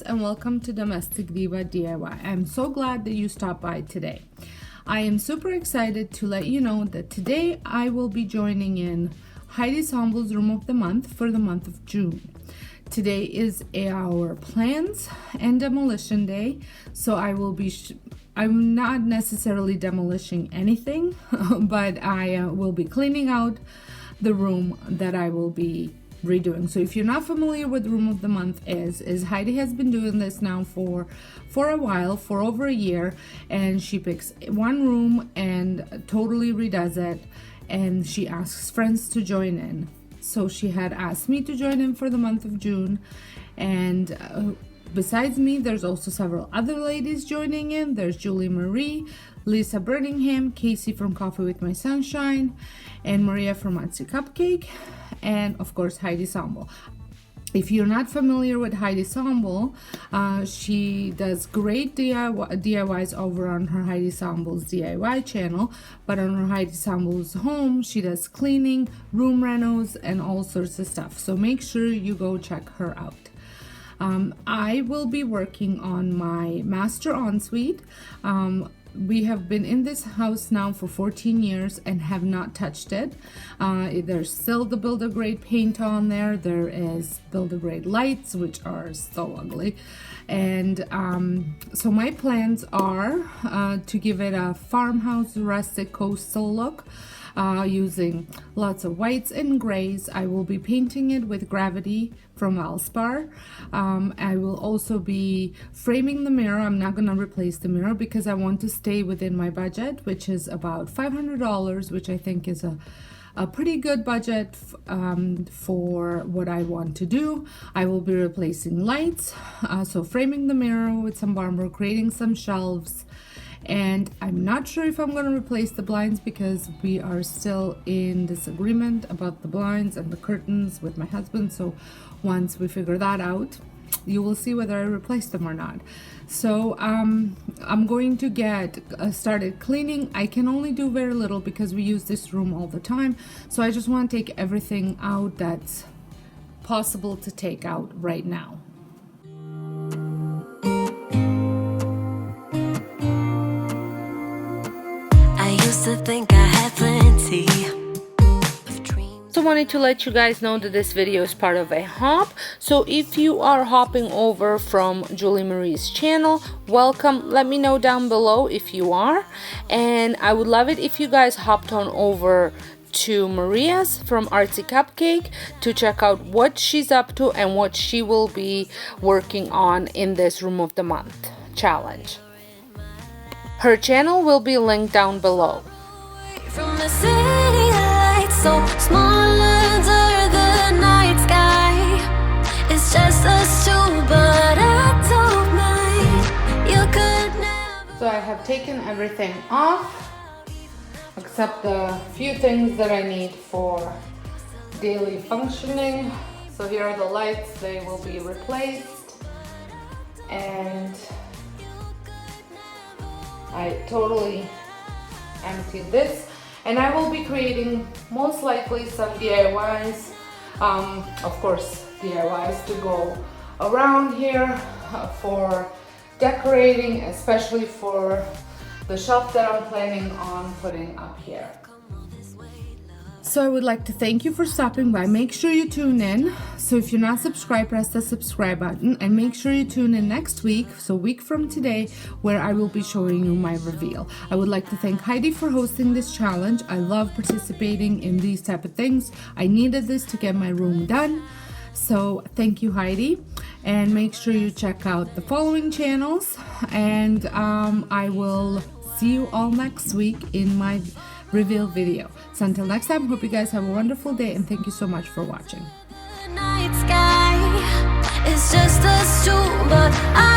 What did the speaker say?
and welcome to Domestic Diva DIY. I'm so glad that you stopped by today. I am super excited to let you know that today I will be joining in Heidi Sombel's Room of the Month for the month of June. Today is our plans and demolition day, so I will be I'm not necessarily demolishing anything, but I will be cleaning out the room that I will be redoing. So if you're not familiar with Room of the Month is Heidi has been doing this now for a while, for over a year, and she picks one room and totally redoes it, and she asks friends to join in. So she had asked me to join in for the month of June, and besides me, there's also several other ladies joining in. There's Julie Marie, Lisa Birmingham, Casey from Coffee with My Sunshine, and Maria from Artsy Cupcake, and of course Heidi Sombel. If you're not familiar with Heidi Sombel, she does great DIYs over on her Heidi Sombel's DIY channel, but on her Heidi Sombel's home, she does cleaning, room renos, and all sorts of stuff. So make sure you go check her out. I will be working on my master ensuite. We have been in this house now for 14 years and have not touched it. There's still the Builder Grade paint on there. There is Builder Grade lights, which are so ugly. And so my plans are to give it a farmhouse rustic coastal look. Using lots of whites and grays. I will be painting it with Gravity from Valspar. I will also be framing the mirror. I'm not going to replace the mirror because I want to stay within my budget, which is about $500, which I think is a pretty good budget for what I want to do. I will be replacing lights, so framing the mirror with some barnboard, creating some shelves. And I'm not sure if I'm going to replace the blinds because we are still in disagreement about the blinds and the curtains with my husband. So once we figure that out, you will see whether I replace them or not. So I'm going to get started cleaning. I can only do very little because we use this room all the time. So I just want to take everything out that's possible to take out right now. To think I had plenty of dreams. So wanted to let you guys know that this video is part of a hop. So if you are hopping over from Julie Marie's channel, welcome. Let me know down below if you are, and I would love it if you guys hopped on over to Maria's from Artsy Cupcake to check out what she's up to and what she will be working on in this Room of the Month challenge. Her channel will be linked down below. From the city lights, so small under the night sky. It's just us two, but I don't mind. You could never. So I have taken everything off except the few things that I need for daily functioning. So here are the lights, they will be replaced, and I totally emptied this, and I will be creating most likely some DIYs, of course DIYs to go around here for decorating, especially for the shelf that I'm planning on putting up here. So I would like to thank you for stopping by. Make sure you tune in. So if you're not subscribed, press the subscribe button, and make sure you tune in next week, so a week from today, where I will be showing you my reveal. I would like to thank Heidi for hosting this challenge. I love participating in these type of things. I needed this to get my room done. So thank you, Heidi, and make sure you check out the following channels, and I will see you all next week in my reveal video. So until next time, hope you guys have a wonderful day, and thank you so much for watching. The night sky is just us two, but I